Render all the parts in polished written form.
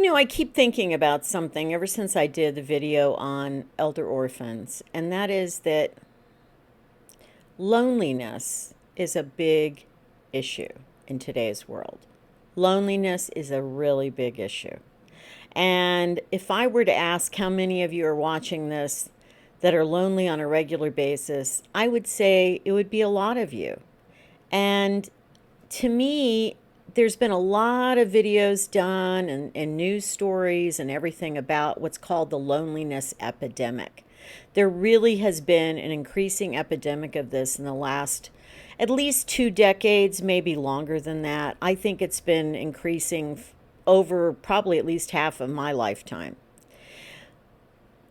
I keep thinking about something ever since I did the video on elder orphans, and that is that loneliness is a big issue in today's world. Loneliness is a really big issue. And if I were to ask how many of you are watching this that are lonely on a regular basis, I would say it would be a lot of you. And to me, there's been a lot of videos done and news stories and everything about what's called the loneliness epidemic. There really has been an increasing epidemic of this in the last at least 2 decades, maybe longer than that. I think it's been increasing over probably at least half of my lifetime.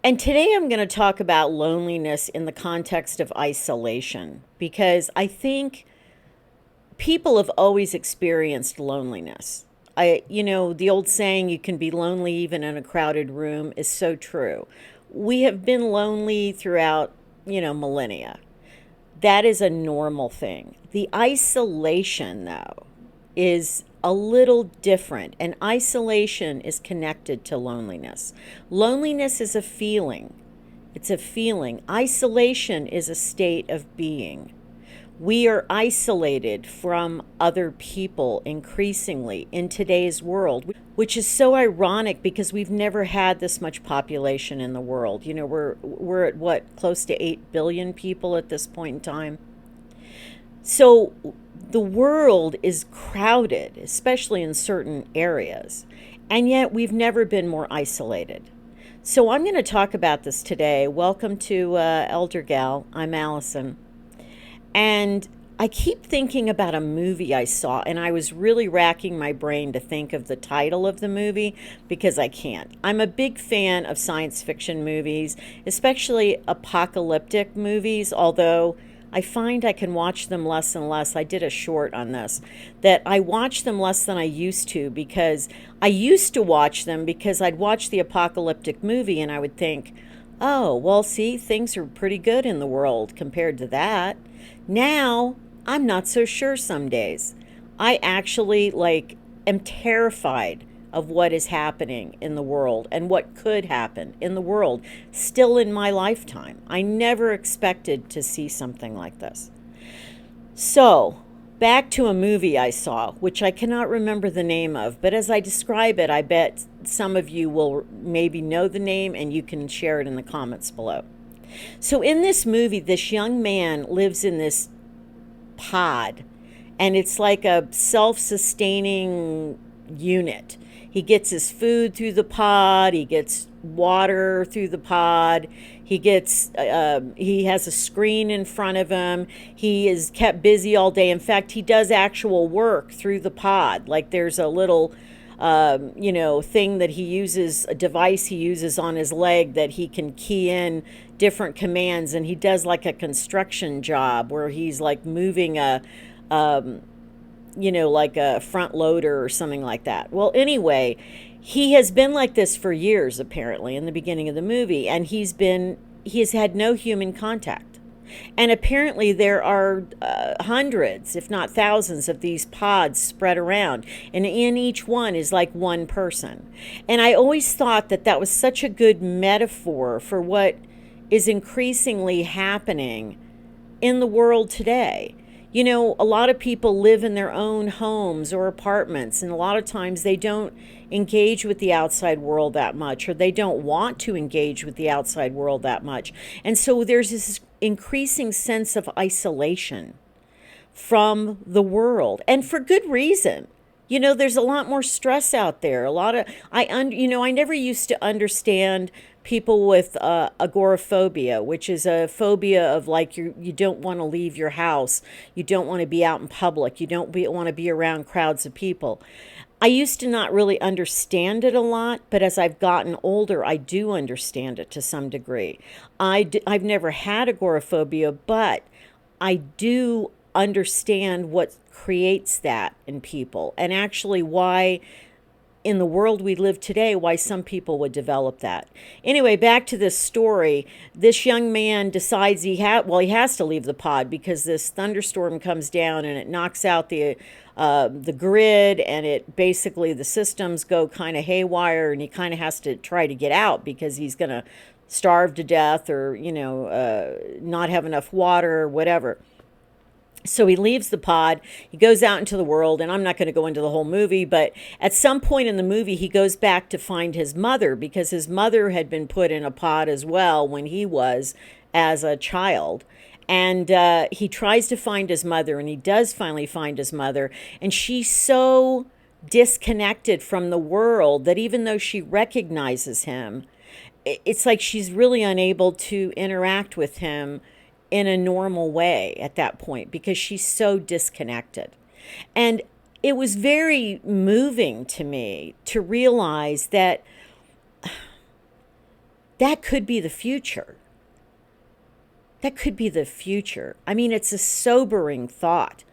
And today I'm going to talk about loneliness in the context of isolation, because I think people have always experienced loneliness. The old saying, you can be lonely even in a crowded room, is so true. We have been lonely throughout, millennia. That is a normal thing. The isolation, though, is a little different, and isolation is connected to loneliness. Loneliness is a feeling. It's a feeling. Isolation is a state of being. We are isolated from other people increasingly in today's world, which is so ironic because we've never had this much population in the world. We're at what, close to 8 billion people at this point in time. So the world is crowded, especially in certain areas, and yet we've never been more isolated. So I'm going to talk about this today. Welcome to Elder Gal. I'm Allison. And I keep thinking about a movie I saw, and I was really racking my brain to think of the title of the movie because I can't. I'm a big fan of science fiction movies, especially apocalyptic movies, although I find I can watch them less and less. I did a short on this, that I watch them less than I used to, because I used to watch them because I'd watch the apocalyptic movie and I would think, oh, well, see, things are pretty good in the world compared to that. Now, I'm not so sure some days. I actually am terrified of what is happening in the world and what could happen in the world still in my lifetime. I never expected to see something like this. So, back to a movie I saw, which I cannot remember the name of, but as I describe it, I bet some of you will maybe know the name and you can share it in the comments below. So in this movie, this young man lives in this pod, and it's like a self-sustaining unit. He gets his food through the pod, he gets water through the pod, he has a screen in front of him, he is kept busy all day. In fact, he does actual work through the pod. Like there's a little thing that he uses, a device he uses on his leg that he can key in different commands, and he does like a construction job where he's like moving like a front loader or something like that. Well, anyway, he has been like this for years, apparently, in the beginning of the movie, and he has had no human contact. And apparently there are hundreds, if not thousands, of these pods spread around. And in each one is like one person. And I always thought that that was such a good metaphor for what is increasingly happening in the world today. A lot of people live in their own homes or apartments, and a lot of times they don't engage with the outside world that much, or they don't want to engage with the outside world that much. And so there's this increasing sense of isolation from the world, and for good reason. There's a lot more stress out there. I never used to understand people with agoraphobia, which is a phobia of you don't want to leave your house, you don't want to be out in public, you don't want to be around crowds of people. I used to not really understand it a lot, but as I've gotten older, I do understand it to some degree. I've never had agoraphobia, but I do understand what creates that in people, and actually why in the world we live today, why some people would develop that. Anyway, back to this story. This young man decides he has to leave the pod because this thunderstorm comes down and it knocks out the grid, and it basically, the systems go kind of haywire, and he kind of has to try to get out because he's going to starve to death, or not have enough water or whatever. So he leaves the pod, he goes out into the world, and I'm not going to go into the whole movie, but at some point in the movie, he goes back to find his mother, because his mother had been put in a pod as well when he was as a child. And he tries to find his mother, and he does finally find his mother, and she's so disconnected from the world that even though she recognizes him, it's like she's really unable to interact with him in a normal way at that point, because she's so disconnected. And it was very moving to me to realize that that could be the future. That could be the future. I mean, it's a sobering thought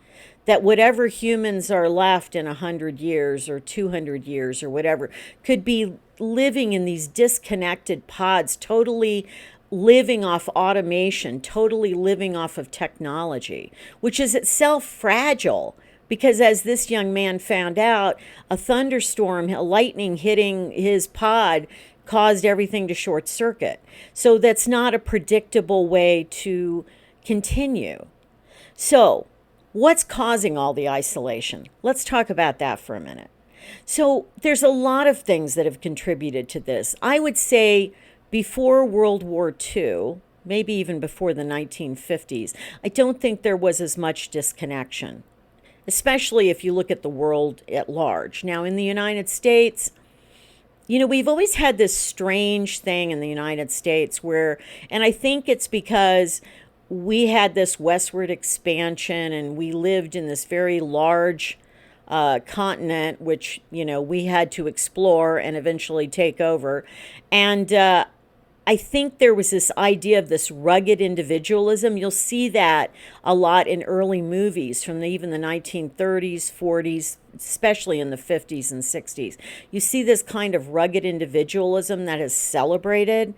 that whatever humans are left in 100 years or 200 years or whatever could be living in these disconnected pods, totally living off automation, totally living off of technology, which is itself fragile, because as this young man found out, a thunderstorm, a lightning hitting his pod caused everything to short circuit. So that's not a predictable way to continue. So what's causing all the isolation? Let's talk about that for a minute. So there's a lot of things that have contributed to this. I would say before World War II, maybe even before the 1950s, I don't think there was as much disconnection, especially if you look at the world at large. Now, in the United States, we've always had this strange thing in the United States where, and I think it's because we had this westward expansion and we lived in this very large continent, which, we had to explore and eventually take over. And I think there was this idea of this rugged individualism. You'll see that a lot in early movies from even the 1930s, 40s, especially in the 50s and 60s. You see this kind of rugged individualism that is celebrated,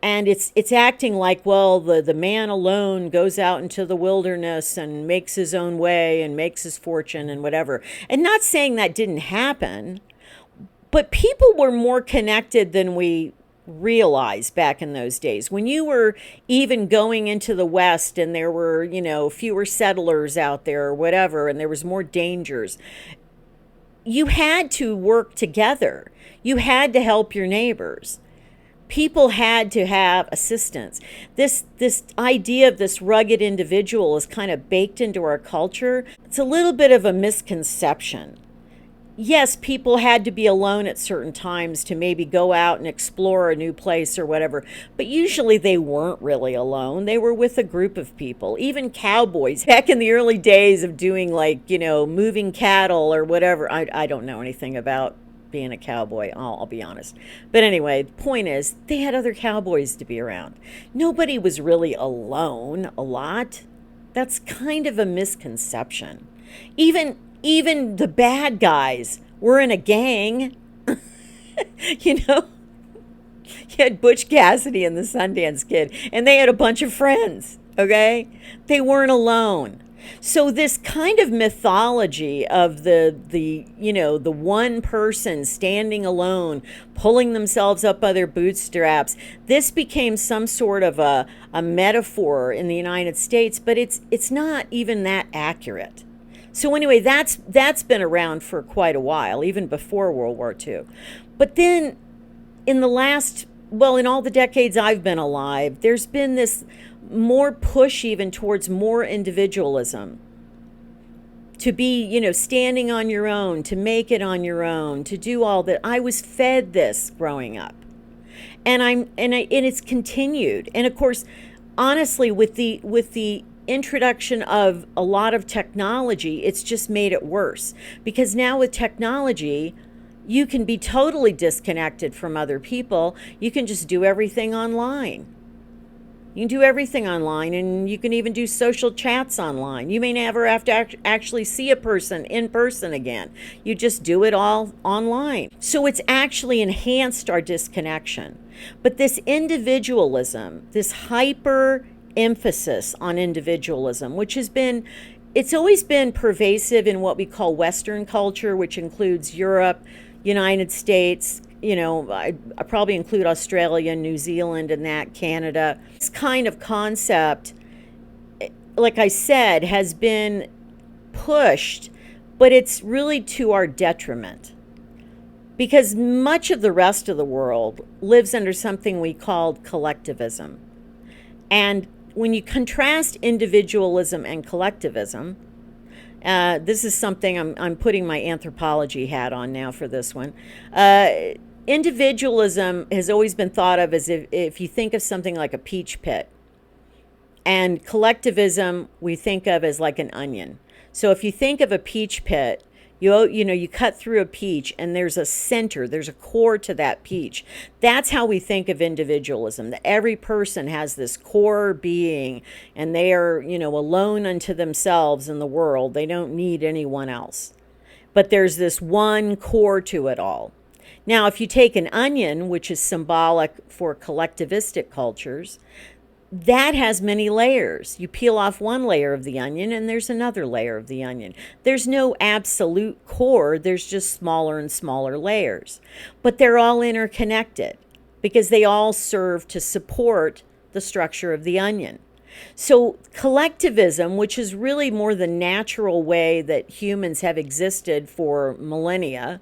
and it's acting like, well, the man alone goes out into the wilderness and makes his own way and makes his fortune and whatever. And not saying that didn't happen, but people were more connected than we realized back in those days. When you were even going into the West and there were, fewer settlers out there or whatever, and there was more dangers, you had to work together. You had to help your neighbors. People had to have assistance. This idea of this rugged individual is kind of baked into our culture. It's a little bit of a misconception. Yes, people had to be alone at certain times to maybe go out and explore a new place or whatever, but usually they weren't really alone. They were with a group of people. Even cowboys, back in the early days of doing moving cattle or whatever. I don't know anything about being a cowboy, I'll be honest. But anyway, the point is, they had other cowboys to be around. Nobody was really alone a lot. That's kind of a misconception. Even the bad guys were in a gang. You had Butch Cassidy and the Sundance Kid, and they had a bunch of friends, okay? They weren't alone. So this kind of mythology of the one person standing alone, pulling themselves up by their bootstraps, this became some sort of a metaphor in the United States, but it's not even that accurate. So anyway, that's been around for quite a while, even before World War II. But then in all the decades I've been alive, there's been this more push even towards more individualism. To be, standing on your own, to make it on your own, to do all that. I was fed this growing up. And it's continued. And of course, honestly, with the introduction of a lot of technology, it's just made it worse, because now with technology you can be totally disconnected from other people. You can just do everything online. You can do everything online, and you can even do social chats online. You may never have to actually see a person in person again. You just do it all online. So it's actually enhanced our disconnection. But this individualism, this hyper emphasis on individualism, which has been, it's always been pervasive in what we call Western culture, which includes Europe, United States, I probably include Australia, New Zealand, and that, Canada. This kind of concept, like I said, has been pushed, but it's really to our detriment. Because much of the rest of the world lives under something we call collectivism. And when you contrast individualism and collectivism, this is something I'm putting my anthropology hat on now for this one. Individualism has always been thought of as if you think of something like a peach pit, and collectivism we think of as like an onion. So if you think of a peach pit, you cut through a peach, and there's a center, there's a core to that peach. That's how we think of individualism, that every person has this core being, and they are, alone unto themselves in the world. They don't need anyone else. But there's this one core to it all. Now, if you take an onion, which is symbolic for collectivistic cultures, that has many layers. You peel off one layer of the onion, and there's another layer of the onion. There's no absolute core. There's just smaller and smaller layers. But they're all interconnected because they all serve to support the structure of the onion. So collectivism, which is really more the natural way that humans have existed for millennia,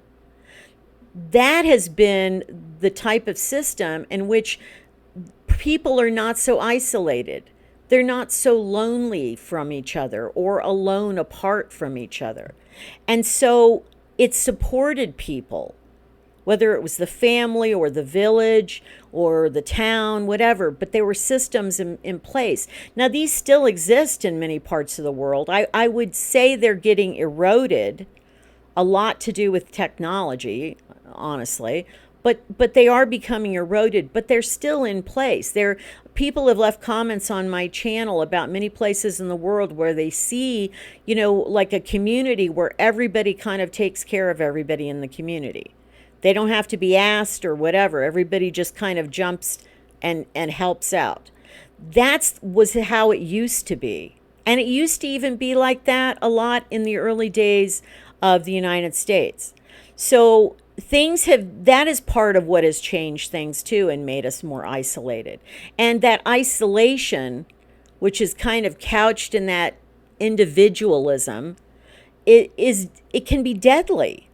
that has been the type of system in which people are not so isolated. They're not so lonely from each other or alone apart from each other. And so it supported people, whether it was the family or the village or the town, whatever, but there were systems in place. Now, these still exist in many parts of the world. I would say they're getting eroded, a lot to do with technology, honestly, but they are becoming eroded, but they're still in place. People have left comments on my channel about many places in the world where they see, like a community where everybody kind of takes care of everybody in the community. They don't have to be asked or whatever. Everybody just kind of jumps and helps out. That was how it used to be. And it used to even be like that a lot in the early days of the United States. So that is part of what has changed things too and made us more isolated. And that isolation, which is kind of couched in that individualism, it can be deadly.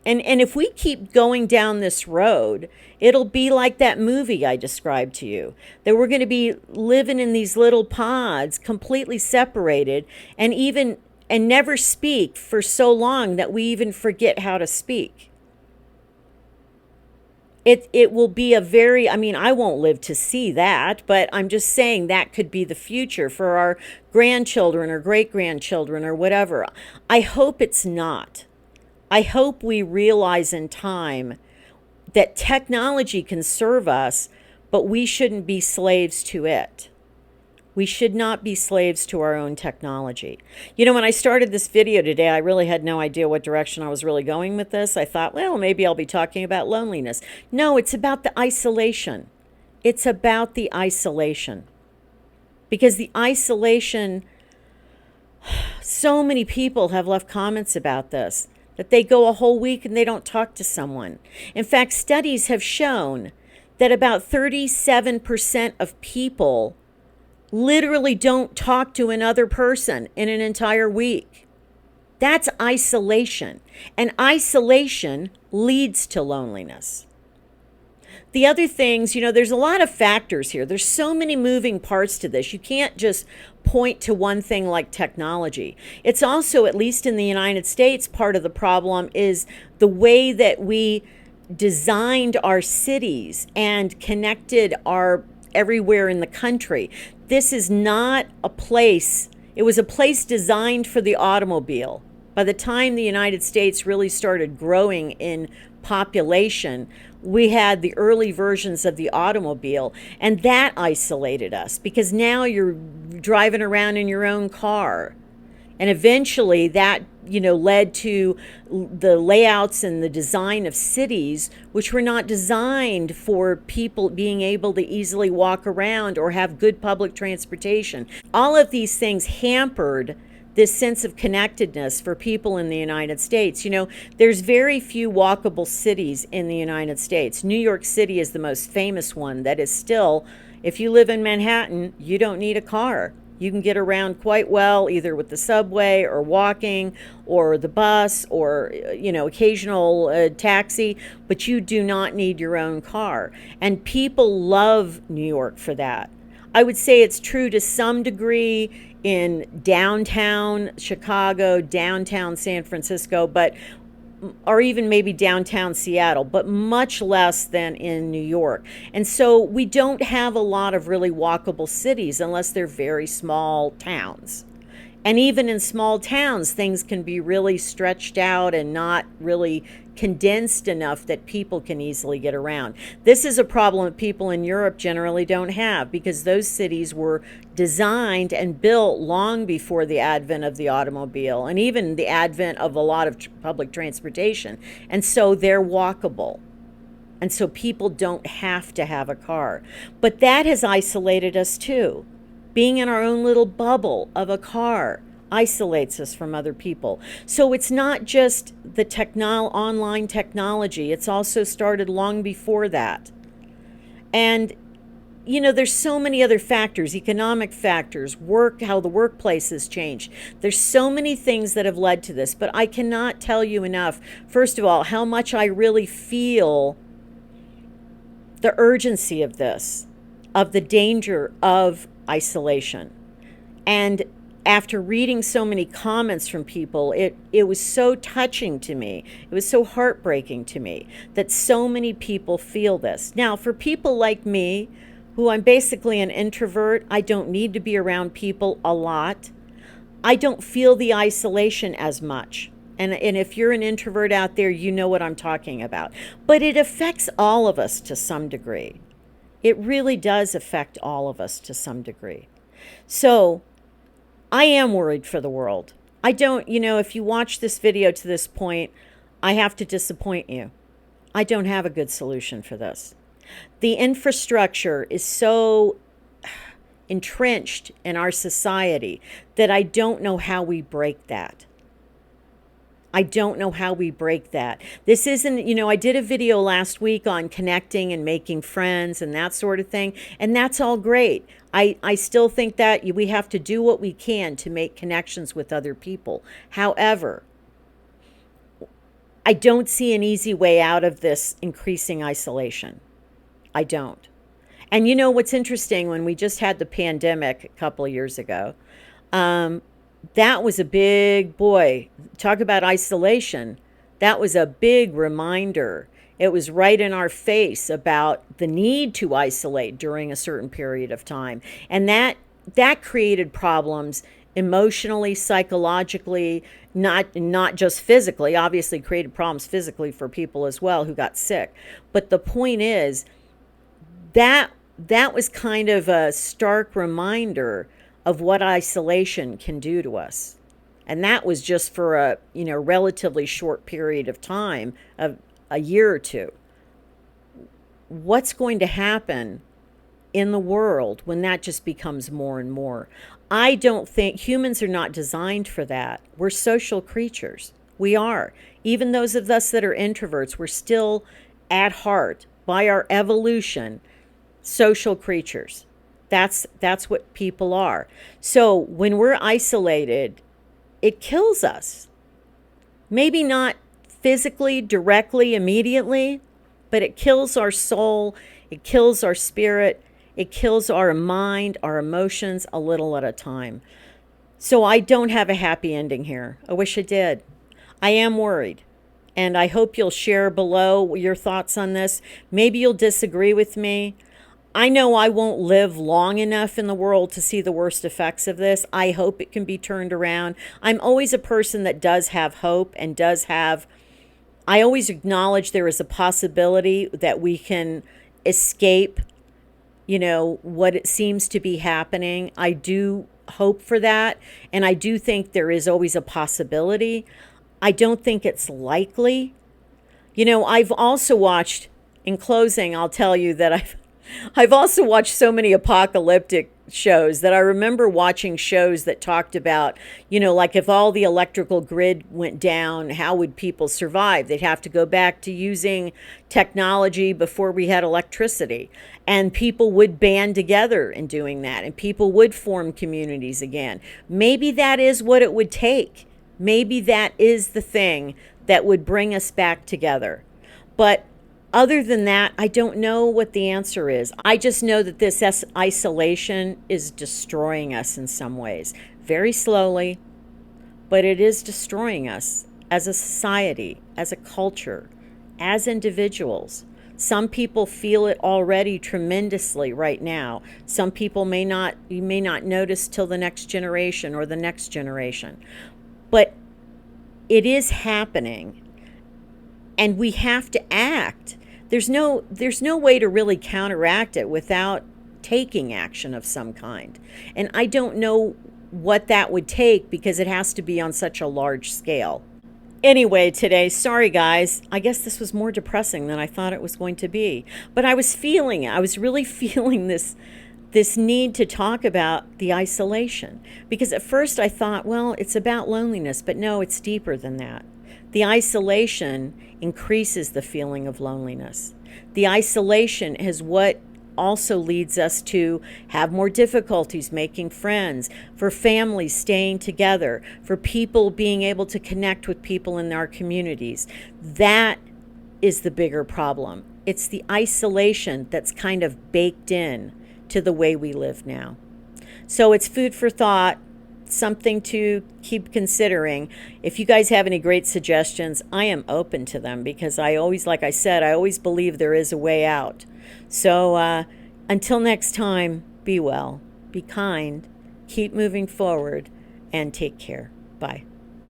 And if we keep going down this road, it'll be like that movie I described to you, that we're going to be living in these little pods, completely separated, and never speak for so long that we even forget how to speak. It will be I won't live to see that, but I'm just saying that could be the future for our grandchildren or great-grandchildren or whatever. I hope it's not. I hope we realize in time that technology can serve us, but we shouldn't be slaves to it. We should not be slaves to our own technology. When I started this video today, I really had no idea what direction I was really going with this. I thought, well, maybe I'll be talking about loneliness. No, it's about the isolation. It's about the isolation. Because the isolation, so many people have left comments about this, that they go a whole week and they don't talk to someone. In fact, studies have shown that about 37% of people literally don't talk to another person in an entire week. That's isolation. And isolation leads to loneliness. The other things, there's a lot of factors here. There's so many moving parts to this. You can't just point to one thing like technology. It's also, at least in the United States, part of the problem is the way that we designed our cities and connected our everywhere in the country. This is not a place, it was a place designed for the automobile. By the time the United States really started growing in population, we had the early versions of the automobile, and that isolated us because now you're driving around in your own car. And eventually that, led to the layouts and the design of cities, which were not designed for people being able to easily walk around or have good public transportation. All of these things hampered this sense of connectedness for people in the United States. There's very few walkable cities in the United States. New York City is the most famous one that is still, if you live in Manhattan, you don't need a car. You can get around quite well either with the subway or walking or the bus or, occasional taxi, but you do not need your own car. And people love New York for that. I would say it's true to some degree in downtown Chicago, downtown San Francisco, or even maybe downtown Seattle, but much less than in New York. And so we don't have a lot of really walkable cities unless they're very small towns. And even in small towns, things can be really stretched out and not really condensed enough that people can easily get around. This is a problem that people in Europe generally don't have because those cities were designed and built long before the advent of the automobile and even the advent of a lot of public transportation. And so they're walkable. And so people don't have to have a car. But that has isolated us too. Being in our own little bubble of a car isolates us from other people. So it's not just the online technology. It's also started long before that. And, there's so many other factors, economic factors, how the workplace has changed. There's so many things that have led to this, but I cannot tell you enough, first of all, how much I really feel the urgency of this, of the danger of isolation. And after reading so many comments from people, it was so touching to me. It was so heartbreaking to me that so many people feel this. Now, for people like me, who I'm basically an introvert, I don't need to be around people a lot. I don't feel the isolation as much. And if you're an introvert out there, you know what I'm talking about. But it affects all of us to some degree. It really does affect all of us to some degree. So I am worried for the world. I don't, if you watch this video to this point, I have to disappoint you. I don't have a good solution for this. The infrastructure is so entrenched in our society that I don't know how we break that. I don't know how we break that. This isn't, I did a video last week on connecting and making friends and that sort of thing, and that's all great. I still think that we have to do what we can to make connections with other people. However, I don't see an easy way out of this increasing isolation. I don't. And what's interesting, when we just had the pandemic a couple of years ago, that was a big, boy, talk about isolation. That was a big reminder. It was right in our face about the need to isolate during a certain period of time. And that created problems emotionally, psychologically, not just physically. Obviously created problems physically for people as well who got sick. But the point is that was kind of a stark reminder of what isolation can do to us. And that was just for a relatively short period of time, of a year or two. What's going to happen in the world when that just becomes more and more? I don't think humans are not designed for that. We're social creatures. We are. Even those of us that are introverts, we're still at heart, by our evolution, social creatures. That's what people are. So when we're isolated, it kills us. Maybe not physically, directly, immediately, but it kills our soul, it kills our spirit, it kills our mind, our emotions a little at a time. So I don't have a happy ending here. I wish I did. I am worried. And I hope you'll share below your thoughts on this. Maybe you'll disagree with me. I know I won't live long enough in the world to see the worst effects of this. I hope it can be turned around. I'm always a person that does have hope and does have I always acknowledge there is a possibility that we can escape, what it seems to be happening. I do hope for that. And I do think there is always a possibility. I don't think it's likely. I've also watched, in closing, I'll tell you that I've also watched so many apocalyptic shows that I remember watching shows that talked about, like if all the electrical grid went down, how would people survive? They'd have to go back to using technology before we had electricity. And people would band together in doing that, and people would form communities again. Maybe that is what it would take. Maybe that is the thing that would bring us back together. But other than that, I don't know what the answer is. I just know that this isolation is destroying us in some ways. Very slowly, but it is destroying us as a society, as a culture, as individuals. Some people feel it already tremendously right now. Some people you may not notice till the next generation or the next generation. But it is happening, and we have to act. There's no way to really counteract it without taking action of some kind. And I don't know what that would take, because it has to be on such a large scale. Anyway, today, sorry guys, I guess this was more depressing than I thought it was going to be. But I was really feeling this need to talk about the isolation. Because at first I thought, well, it's about loneliness, but no, it's deeper than that. The isolation increases the feeling of loneliness. The isolation is what also leads us to have more difficulties making friends, for families staying together, for people being able to connect with people in our communities. That is the bigger problem. It's the isolation that's kind of baked in to the way we live now. So it's food for thought, something to keep considering. If you guys have any great suggestions, I am open to them, because like I said, I always believe there is a way out. So until next time, be well, be kind, keep moving forward, and take care. Bye.